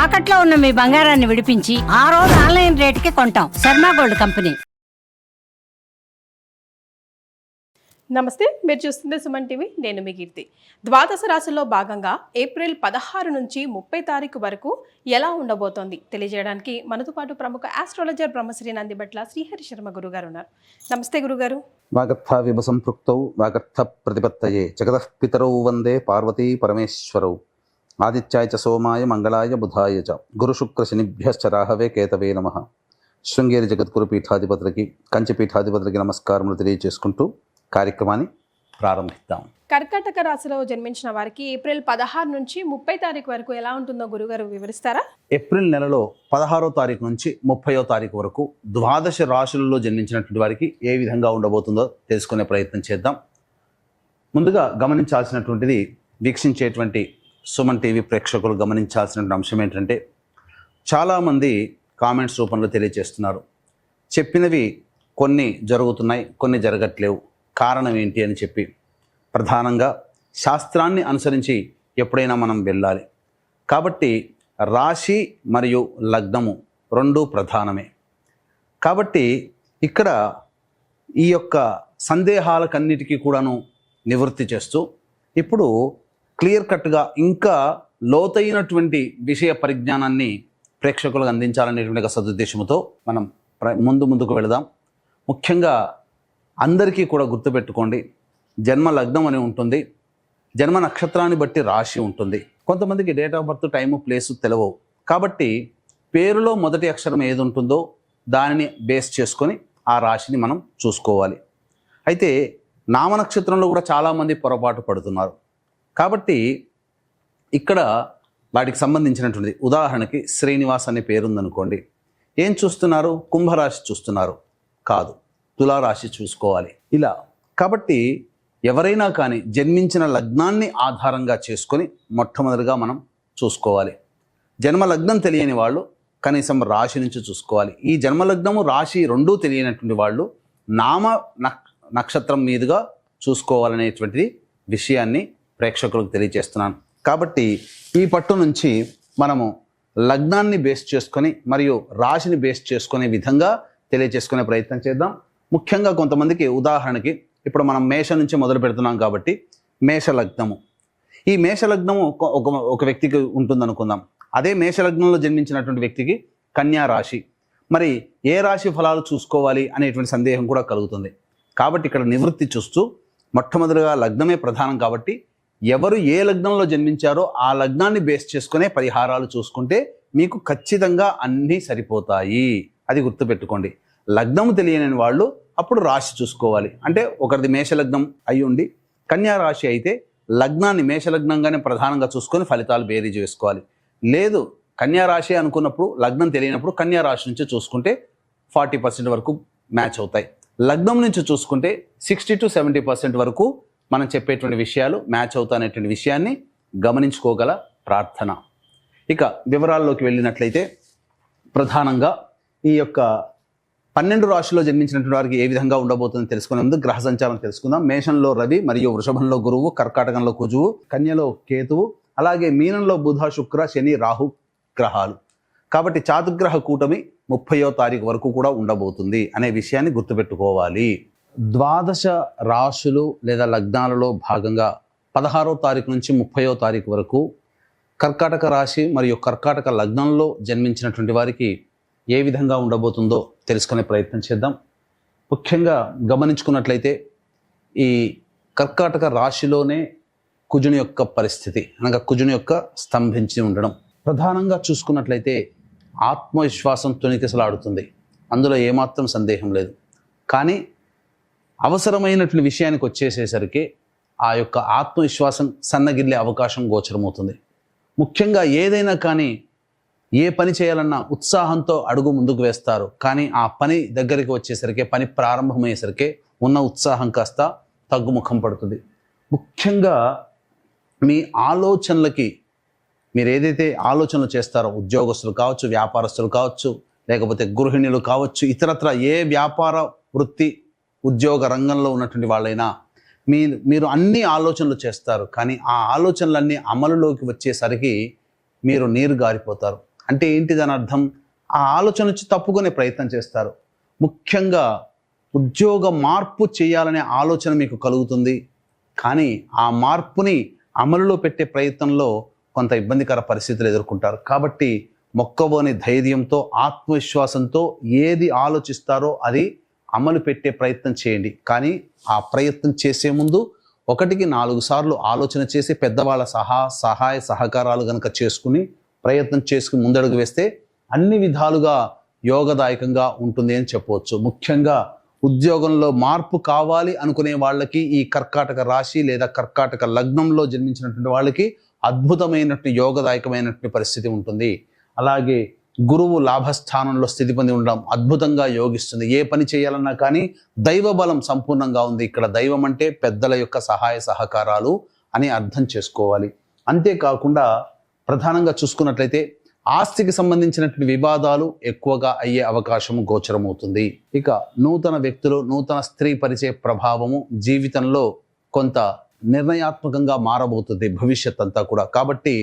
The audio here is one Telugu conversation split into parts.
తాకట్లో ఉన్న మీ బంగారాన్ని విడిపించి ఆ రోజు ఆన్లైన్ రేటుకి కొంటాం. Sharma gold company. నమస్తే, మీరు చూస్తుంది సుమన్ టీవీ. నేను మీ కీర్తి. ద్వాదశ రాశుల్లో భాగంగా ఏప్రిల్ 16 నుంచి 30 తారీఖు వరకు ఎలా ఉండబోతోంది తెలియజేయడానికి మనతో పాటు ప్రముఖ ఆస్ట్రాలజర్ బ్రహ్మశ్రీ నందిబట్ల శ్రీహరి శర్మ గురుగారు ఉన్నారు. నమస్తే గురుగారు. వాగర్థ విభసంపృక్తౌ వాగర్థ ప్రతిపత్తయే జగతః పితరౌ వందే పార్వతీ పరమేశ్వరౌ ఆదిత్యాయ చ సోమాయ మంగళాయ బుధాయ చ గురు శుక్ర శనిభ్యశ్చ రాహవే కేతవే నమః. శృంగేరి జగద్గురు పీఠాధిపతులకి కంచి పీఠాధిపతులకి నమస్కారములు తెలియజేసుకుంటూ కార్యక్రమాన్ని ప్రారంభిద్దాం. కర్కాటక రాశిలో జన్మించిన వారికి ఏప్రిల్ 16 నుంచి 30 తారీఖు వరకు ఎలా ఉంటుందో గురుగారు వివరిస్తారా? ఏప్రిల్ నెలలో 16వ తారీఖు నుంచి 30వ తారీఖు వరకు ద్వాదశ రాశులలో జన్మించినటువంటి వారికి ఏ విధంగా ఉండబోతుందో తెలుసుకునే ప్రయత్నం చేద్దాం. ముందుగా గమనించాల్సినటువంటిది, వీక్షించేటువంటి సుమన్ టీవీ ప్రేక్షకులు గమనించాల్సినటువంటి అంశం ఏంటంటే, చాలామంది కామెంట్స్ రూపంలో తెలియజేస్తున్నారు, చెప్పినవి కొన్ని జరుగుతున్నాయి, కొన్ని జరగట్లేవు, కారణం ఏంటి అని చెప్పి. ప్రధానంగా శాస్త్రాన్ని అనుసరించి ఎప్పుడైనా మనం వెళ్ళాలి. కాబట్టి రాశి మరియు లగ్నము రెండూ ప్రధానమే. కాబట్టి ఇక్కడ ఈ యొక్క సందేహాలకన్నిటికీ కూడాను నివృత్తి చేస్తూ ఇప్పుడు క్లియర్ కట్గా ఇంకా లోతైనటువంటి విషయ పరిజ్ఞానాన్ని ప్రేక్షకులకు అందించాలనేటువంటి సదుద్దేశంతో మనం ముందుకు వెళదాం. ముఖ్యంగా అందరికీ కూడా గుర్తుపెట్టుకోండి, జన్మ లగ్నం అని ఉంటుంది, జన్మ నక్షత్రాన్ని బట్టి రాశి ఉంటుంది. కొంతమందికి date of birth, time, place తెలియవు. కాబట్టి పేరులో మొదటి అక్షరం ఏది ఉంటుందో దానిని బేస్ చేసుకొని ఆ రాశిని మనం చూసుకోవాలి. అయితే నామనక్షత్రంలో కూడా చాలామంది పొరపాటు పడుతున్నారు. కాబట్టి ఇక్కడ వాటికి సంబంధించినటువంటిది, ఉదాహరణకి శ్రీనివాస్ అనే పేరుందనుకోండి, ఏం చూస్తున్నారు? కుంభరాశి చూస్తున్నారు, కాదు, తులారాశి చూసుకోవాలి. ఇలా కాబట్టి ఎవరైనా కానీ జన్మించిన లగ్నాన్ని ఆధారంగా చేసుకొని మొట్టమొదటిగా మనం చూసుకోవాలి. జన్మ లగ్నం తెలియని వాళ్ళు కనీసం రాశి నుంచి చూసుకోవాలి. ఈ జన్మలగ్నము రాశి రెండూ తెలియనటువంటి వాళ్ళు నామ నక్షత్రం మీదుగా చూసుకోవాలనేటువంటిది విషయాన్ని ప్రేక్షకులకు తెలియజేస్తున్నాను. కాబట్టి ఈ పట్టు నుంచి మనము లగ్నాన్ని బేస్ చేసుకొని మరియు రాశిని బేస్ చేసుకునే విధంగా తెలియజేసుకునే ప్రయత్నం చేద్దాం. ముఖ్యంగా కొంతమందికి, ఉదాహరణకి ఇప్పుడు మనం మేష నుంచి మొదలు పెడుతున్నాం కాబట్టి మేషలగ్నము, ఈ మేషలగ్నము ఒక వ్యక్తికి ఉంటుందనుకుందాం. అదే మేషలగ్నంలో జన్మించినటువంటి వ్యక్తికి కన్యా రాశి, మరి ఏ రాశి ఫలాలు చూసుకోవాలి అనేటువంటి సందేహం కూడా కలుగుతుంది. కాబట్టి ఇక్కడ నివృత్తి చూస్తూ మొట్టమొదటిగా లగ్నమే ప్రధానం. కాబట్టి ఎవరు ఏ లగ్నంలో జన్మించారో ఆ లగ్నాన్ని బేస్ చేసుకునే పరిహారాలు చూసుకుంటే మీకు ఖచ్చితంగా అన్నీ సరిపోతాయి. అది గుర్తుపెట్టుకోండి. లగ్నము తెలియని వాళ్ళు అప్పుడు రాశి చూసుకోవాలి. అంటే ఒకరిది మేషలగ్నం అయి ఉండి కన్యా రాశి అయితే లగ్నాన్ని మేషలగ్నంగానే ప్రధానంగా చూసుకొని ఫలితాలు బేరీజు వేసుకోవాలి. లేదు కన్యా రాశి అనుకున్నప్పుడు లగ్నం తెలియనప్పుడు కన్యా రాశి నుంచి చూసుకుంటే 40% వరకు మ్యాచ్ అవుతాయి. లగ్నం నుంచి చూసుకుంటే 60 to 70% వరకు మనం చెప్పేటువంటి విషయాలు మ్యాచ్ అవుతాయనేటువంటి విషయాన్ని గమనించుకోగల ప్రార్థన. ఇక వివరాల్లోకి వెళ్ళినట్లయితే, ప్రధానంగా ఈ యొక్క 12 రాశిలో జన్మించినటువంటి వారికి ఏ విధంగా ఉండబోతుందో తెలుసుకునే ముందు గ్రహ సంచారం తెలుసుకుందాం. మేషంలో రవి మరియు వృషభంలో గురువు, కర్కాటకంలో కుజువు, కన్యలో కేతువు, అలాగే మీనంలో బుధ, శుక్ర, శని, రాహు గ్రహాలు. కాబట్టి చాతుర్గ్రహ కూటమి 30వ తారీఖు వరకు కూడా ఉండబోతుంది అనే విషయాన్ని గుర్తుపెట్టుకోవాలి. ద్వాదశ రాశులు లేదా లగ్నాలలో భాగంగా 16వ తారీఖు నుంచి 30వ తారీఖు వరకు కర్కాటక రాశి మరియు కర్కాటక లగ్నంలో జన్మించినటువంటి వారికి ఏ విధంగా ఉండబోతుందో తెలుసుకునే ప్రయత్నం చేద్దాం. ముఖ్యంగా గమనించుకున్నట్లయితే ఈ కర్కాటక రాశిలోనే కుజుని యొక్క పరిస్థితి, అనగా కుజుని యొక్క స్తంభించి ఉండడం. ప్రధానంగా చూసుకున్నట్లయితే ఆత్మవిశ్వాసం తొణికిసలాడుతుంది, అందులో ఏమాత్రం సందేహం లేదు. కానీ అవసరమైనటువంటి విషయానికి వచ్చేసేసరికి ఆ యొక్క ఆత్మవిశ్వాసం సన్నగిల్లే అవకాశం గోచరమవుతుంది. ముఖ్యంగా ఏదైనా కానీ ఏ పని చేయాలన్నా ఉత్సాహంతో అడుగు ముందుకు వేస్తారు. కానీ ఆ పని దగ్గరికి వచ్చేసరికి, పని ప్రారంభమయ్యేసరికి ఉన్న ఉత్సాహం కాస్త తగ్గుముఖం పడుతుంది. ముఖ్యంగా మీ ఆలోచనలకి, మీరు ఏదైతే ఆలోచనలు చేస్తారో, ఉద్యోగస్తులు కావచ్చు, వ్యాపారస్తులు కావచ్చు, లేకపోతే గృహిణులు కావచ్చు, ఇతరత్ర ఏ వ్యాపార వృత్తి ఉద్యోగ రంగంలో ఉన్నటువంటి వాళ్ళైనా మీరు అన్ని ఆలోచనలు చేస్తారు. కానీ ఆ ఆలోచనలన్నీ అమలులోకి వచ్చేసరికి మీరు నీరు గారిపోతారు. అంటే ఏంటి దాని అర్థం? ఆ ఆలోచన నుంచి తప్పుకునే ప్రయత్నం చేస్తారు. ముఖ్యంగా ఉద్యోగ మార్పు చేయాలనే ఆలోచన మీకు కలుగుతుంది, కానీ ఆ మార్పుని అమలులో పెట్టే ప్రయత్నంలో కొంత ఇబ్బందికర పరిస్థితులు ఎదుర్కొంటారు. కాబట్టి మొక్కబోని ధైర్యంతో, ఆత్మవిశ్వాసంతో ఏది ఆలోచిస్తారో అది అమలు పెట్టే ప్రయత్నం చేయండి. కానీ ఆ ప్రయత్నం చేసే ముందు 1-4 సార్లు ఆలోచన చేసి పెద్దవాళ్ళ సహాయ సహకారాలు కనుక చేసుకుని ప్రయత్నం చేసుకుని ముందడుగు వేస్తే అన్ని విధాలుగా యోగదాయకంగా ఉంటుంది అని చెప్పవచ్చు. ముఖ్యంగా ఉద్యోగంలో మార్పు కావాలి అనుకునే వాళ్ళకి ఈ కర్కాటక రాశి లేదా కర్కాటక లగ్నంలో జన్మించినటువంటి వాళ్ళకి అద్భుతమైనటువంటి యోగదాయకమైనటువంటి పరిస్థితి ఉంటుంది. అలాగే గురువు లాభస్థానంలో స్థితి పొంది ఉండడం అద్భుతంగా యోగిస్తుంది. ఏ పని చేయాలన్నా కానీ దైవ బలం సంపూర్ణంగా ఉంది. ఇక్కడ దైవం అంటే పెద్దల యొక్క సహాయ సహకారాలు అని అర్థం చేసుకోవాలి. అంతేకాకుండా ప్రధానంగా చూసుకున్నట్లయితే ఆస్తికి సంబంధించినటువంటి వివాదాలు ఎక్కువగా అయ్యే అవకాశము గోచరమవుతుంది. ఇక నూతన వ్యక్తులు, నూతన స్త్రీ పరిచయ ప్రభావము జీవితంలో కొంత నిర్ణయాత్మకంగా మారబోతుంది భవిష్యత్ అంతా కూడా. కాబట్టి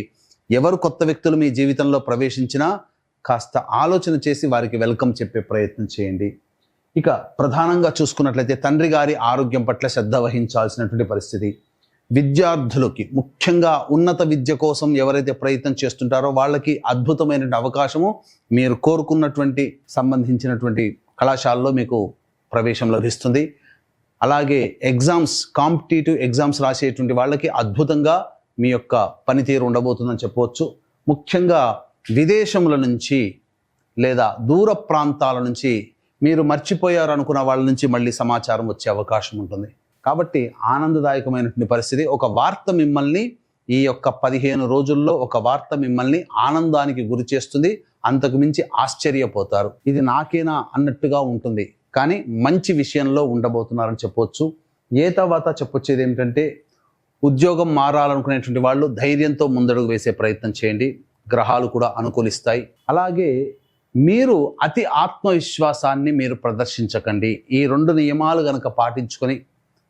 ఎవరు కొత్త వ్యక్తులు మీ జీవితంలో ప్రవేశించినా కాస్త ఆలోచన చేసి వారికి వెల్కమ్ చెప్పే ప్రయత్నం చేయండి. ఇక ప్రధానంగా చూసుకున్నట్లయితే తండ్రి గారి ఆరోగ్యం పట్ల శ్రద్ధ వహించాల్సినటువంటి పరిస్థితి. విద్యార్థులకి ముఖ్యంగా ఉన్నత విద్య కోసం ఎవరైతే ప్రయత్నం చేస్తుంటారో వాళ్ళకి అద్భుతమైనటువంటి అవకాశము మీరు కోరుకున్నటువంటి సంబంధించినటువంటి కళాశాలలో మీకు ప్రవేశం లభిస్తుంది. అలాగే కాంపిటేటివ్ ఎగ్జామ్స్ రాసేటువంటి వాళ్ళకి అద్భుతంగా మీ యొక్క పనితీరు ఉండబోతుందని చెప్పవచ్చు. ముఖ్యంగా విదేశముల నుంచి లేదా దూర ప్రాంతాల నుంచి మీరు మర్చిపోయారు అనుకున్న వాళ్ళ నుంచి మళ్ళీ సమాచారం వచ్చే అవకాశం ఉంటుంది. కాబట్టి ఆనందదాయకమైనటువంటి పరిస్థితి. ఒక వార్త మిమ్మల్ని ఈ యొక్క 15 రోజుల్లో ఒక వార్త మిమ్మల్ని ఆనందానికి గురి చేస్తుంది. అంతకు మించి ఆశ్చర్యపోతారు. ఇది నాకేనా అన్నట్టుగా ఉంటుంది, కానీ మంచి విషయంలో ఉండబోతున్నారని చెప్పవచ్చు. తర్వాత చెప్పొచ్చేది ఏమిటంటే ఉద్యోగం మారాలనుకునేటువంటి వాళ్ళు ధైర్యంతో ముందడుగు వేసే ప్రయత్నం చేయండి. గ్రహాలు కూడా అనుకూలిస్తాయి. అలాగే మీరు అతి ఆత్మవిశ్వాసాన్ని మీరు ప్రదర్శించకండి. ఈ 2 నియమాలు కనుక పాటించుకొని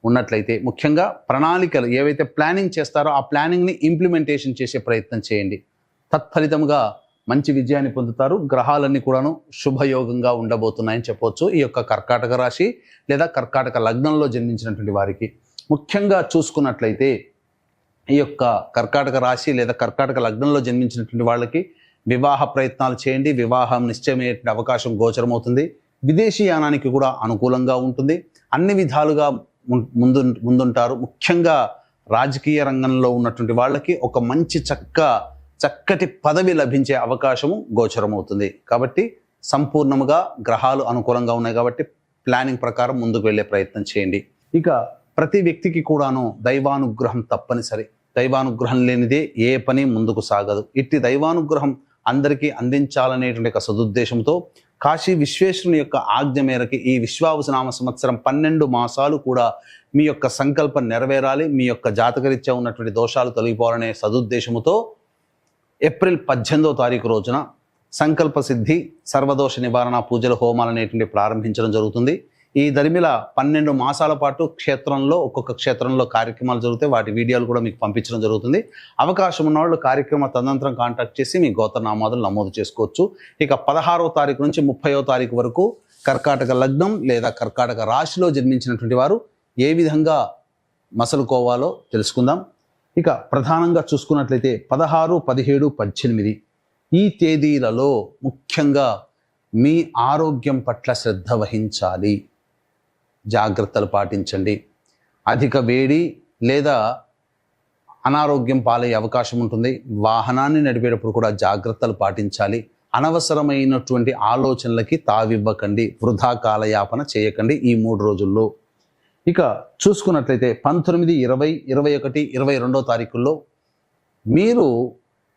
ఉన్నట్లయితే, ముఖ్యంగా ప్రణాళికలు ఏవైతే ప్లానింగ్ చేస్తారో ఆ ప్లానింగ్ని ఇంప్లిమెంటేషన్ చేసే ప్రయత్నం చేయండి. తత్ఫలితంగా మంచి విజయాన్ని పొందుతారు. గ్రహాలన్నీ కూడాను శుభయోగంగా ఉండబోతున్నాయని చెప్పవచ్చు ఈ యొక్క కర్కాటక రాశి లేదా కర్కాటక లగ్నంలో జన్మించినటువంటి వారికి. ముఖ్యంగా చూసుకున్నట్లయితే ఈ యొక్క కర్కాటక రాశి లేదా కర్కాటక లగ్నంలో జన్మించినటువంటి వాళ్ళకి వివాహ ప్రయత్నాలు చేయండి. వివాహం నిశ్చయమయ్యే అవకాశం గోచరమవుతుంది. విదేశీ యానానికి కూడా అనుకూలంగా ఉంటుంది. అన్ని విధాలుగా ముందుంటారు. ముఖ్యంగా రాజకీయ రంగంలో ఉన్నటువంటి వాళ్ళకి ఒక మంచి చక్కటి పదవి లభించే అవకాశము గోచరమవుతుంది. కాబట్టి సంపూర్ణముగా గ్రహాలు అనుకూలంగా ఉన్నాయి కాబట్టి ప్లానింగ్ ప్రకారం ముందుకు వెళ్ళే ప్రయత్నం చేయండి. ఇక ప్రతి వ్యక్తికి కూడాను దైవానుగ్రహం తప్పనిసరి. దైవానుగ్రహం లేనిదే ఏ పని ముందుకు సాగదు. ఇట్టి దైవానుగ్రహం అందరికీ అందించాలనేటువంటి ఒక సదుద్దేశంతో కాశీ విశ్వేశ్వరుని యొక్క ఆజ్ఞ మేరకి ఈ విశ్వావసునామ సంవత్సరం 12 మాసాలు కూడా మీ యొక్క సంకల్పం నెరవేరాలి, మీ యొక్క జాతకరీత్యా ఉన్నటువంటి దోషాలు తొలగిపోవాలనే సదుద్దేశముతో ఏప్రిల్ 18వ తారీఖు రోజున సంకల్ప సిద్ధి సర్వదోష నివారణ పూజల హోమాలు అనేటువంటి ప్రారంభించడం జరుగుతుంది. ఈ దరిమిల 12 మాసాల పాటు క్షేత్రంలో ఒక్కొక్క క్షేత్రంలో కార్యక్రమాలు జరుగుతాయి. వాటి వీడియోలు కూడా మీకు పంపించడం జరుగుతుంది. అవకాశం ఉన్న వాళ్ళు కార్యక్రమ తదనంతరం కాంటాక్ట్ చేసి మీ గోత్రనామాదులు నమోదు చేసుకోవచ్చు. ఇక 16వ తారీఖు నుంచి 30వ తారీఖు వరకు కర్కాటక లగ్నం లేదా కర్కాటక రాశిలో జన్మించినటువంటి వారు ఏ విధంగా మసలుకోవాలో తెలుసుకుందాం. ఇక ప్రధానంగా చూసుకున్నట్లయితే 16, 17, 18 ఈ తేదీలలో ముఖ్యంగా మీ ఆరోగ్యం పట్ల శ్రద్ధ వహించాలి. జాగ్రత్తలు పాటించండి. అధిక వేడి లేదా అనారోగ్యం పాలయ్యే అవకాశం ఉంటుంది. వాహనాన్ని నడిపేటప్పుడు కూడా జాగ్రత్తలు పాటించాలి. అనవసరమైనటువంటి ఆలోచనలకి తావివ్వకండి. వృధా కాలయాపన చేయకండి ఈ 3 రోజుల్లో. ఇక చూసుకున్నట్లయితే 19, 20, 21, 22వ తారీఖుల్లో మీరు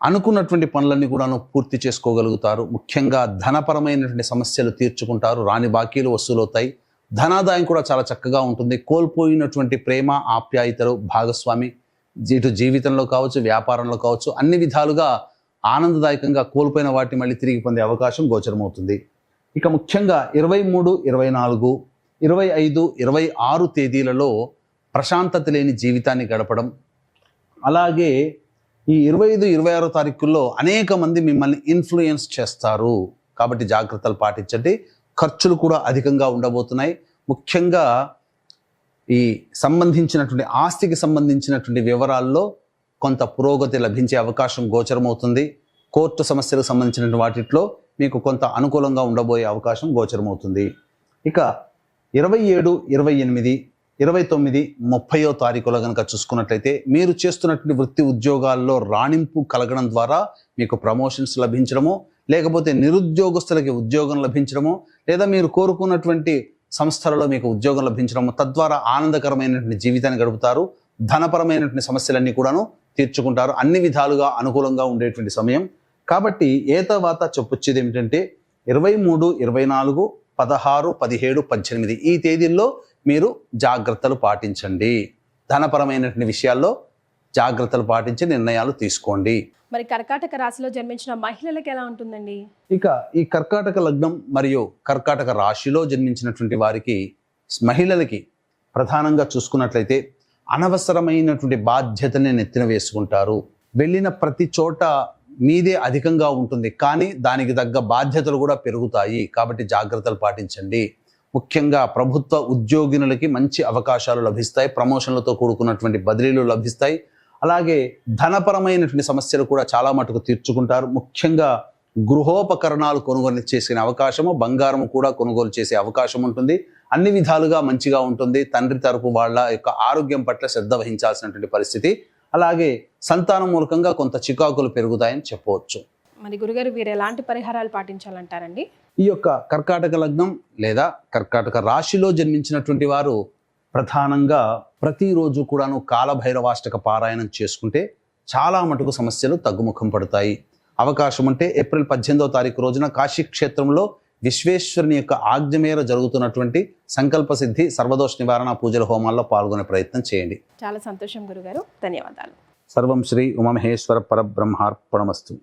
అనుకున్నటువంటి పనులన్నీ కూడాను పూర్తి చేసుకోగలుగుతారు. ముఖ్యంగా ధనపరమైనటువంటి సమస్యలు తీర్చుకుంటారు. రాని బాకీలు వసూలవుతాయి. ధనాదాయం కూడా చాలా చక్కగా ఉంటుంది. కోల్పోయినటువంటి ప్రేమ ఆప్యాయతలు భాగస్వామి ఇటు జీవితంలో కావచ్చు, వ్యాపారంలో కావచ్చు, అన్ని విధాలుగా ఆనందదాయకంగా కోల్పోయిన వాటిని మళ్ళీ తిరిగి పొందే అవకాశం గోచరమవుతుంది. ఇక ముఖ్యంగా 23, 24, 25, 26 తేదీలలో ప్రశాంతత లేని జీవితాన్ని గడపడం, అలాగే ఈ 25, 26 తారీఖుల్లో అనేక మంది మిమ్మల్ని ఇన్ఫ్లుయెన్స్ చేస్తారు. కాబట్టి జాగ్రత్తలు పాటించండి. ఖర్చులు కూడా అధికంగా ఉండబోతున్నాయి. ముఖ్యంగా ఈ సంబంధించినటువంటి ఆస్తికి సంబంధించినటువంటి వివరాల్లో కొంత పురోగతి లభించే అవకాశం గోచరమవుతుంది. కోర్టు సమస్యలకు సంబంధించిన వాటిలో మీకు కొంత అనుకూలంగా ఉండబోయే అవకాశం గోచరమవుతుంది. ఇక 27, 28, 29, 30వ తారీఖులో కనుక చూసుకున్నట్లయితే మీరు చేస్తున్నటువంటి వృత్తి ఉద్యోగాల్లో రాణింపు కలగడం ద్వారా మీకు ప్రమోషన్స్ లభించడము, లేకపోతే నిరుద్యోగస్తులకి ఉద్యోగం లభించడము, లేదా మీరు కోరుకున్నటువంటి సంస్థలలో మీకు ఉద్యోగం లభించడము, తద్వారా ఆనందకరమైనటువంటి జీవితాన్ని గడుపుతారు. ధనపరమైనటువంటి సమస్యలన్నీ కూడాను తీర్చుకుంటారు. అన్ని విధాలుగా అనుకూలంగా ఉండేటువంటి సమయం. కాబట్టి తర్వాత చెప్పొచ్చేది ఏమిటంటే 23, 24, 16, 17, 18 ఈ తేదీల్లో మీరు జాగ్రత్తలు పాటించండి. ధనపరమైనటువంటి విషయాల్లో జాగ్రత్తలు పాటించి నిర్ణయాలు తీసుకోండి. మరి కర్కాటక రాశిలో జన్మించిన మహిళలకు ఎలా ఉంటుందండి? ఇక ఈ కర్కాటక లగ్నం మరియు కర్కాటక రాశిలో జన్మించినటువంటి వారికి, మహిళలకి ప్రధానంగా చూసుకున్నట్లయితే అనవసరమైనటువంటి బాధ్యతని నెత్తిన వేసుకుంటారు. వెళ్ళిన ప్రతి చోట మీదే అధికంగా ఉంటుంది, కానీ దానికి తగ్గ బాధ్యతలు కూడా పెరుగుతాయి. కాబట్టి జాగ్రత్తలు పాటించండి. ముఖ్యంగా ప్రభుత్వ ఉద్యోగినులకి మంచి అవకాశాలు లభిస్తాయి. ప్రమోషన్లతో కూడుకున్నటువంటి బదిలీలు లభిస్తాయి. అలాగే ధనపరమైనటువంటి సమస్యలు కూడా చాలా మటుకు తీర్చుకుంటారు. ముఖ్యంగా గృహోపకరణాలు కొనుగోలు చేసే అవకాశము, బంగారం కూడా కొనుగోలు చేసే అవకాశం ఉంటుంది. అన్ని విధాలుగా మంచిగా ఉంటుంది. తండ్రి తరపు వాళ్ళ యొక్క ఆరోగ్యం పట్ల శ్రద్ధ వహించాల్సినటువంటి పరిస్థితి. అలాగే సంతానం మూలకంగా కొంత చికాకులు పెరుగుతాయని చెప్పవచ్చు. మరి గురుగారు, వీరు ఎలాంటి పరిహారాలు పాటించాలంటారండి? ఈ యొక్క కర్కాటక లగ్నం లేదా కర్కాటక రాశిలో జన్మించినటువంటి వారు ప్రధానంగా ప్రతిరోజు కూడాను కాలభైరవాష్టక పారాయణం చేసుకుంటే చాలా మటుకు సమస్యలు తగ్గుముఖం పడతాయి. అవకాశం ఉంటే ఏప్రిల్ 18వ తారీఖు రోజున కాశీ క్షేత్రంలో విశ్వేశ్వరుని యొక్క ఆజ్ఞ మేర జరుగుతున్నటువంటి సంకల్ప సిద్ధి, సర్వదోష నివారణ పూజల హోమాల్లో పాల్గొనే ప్రయత్నం చేయండి. చాలా సంతోషం గురుగారు, ధన్యవాదాలు. సర్వం శ్రీ ఉమామహేశ్వర పరబ్రహ్మార్పణమస్తు.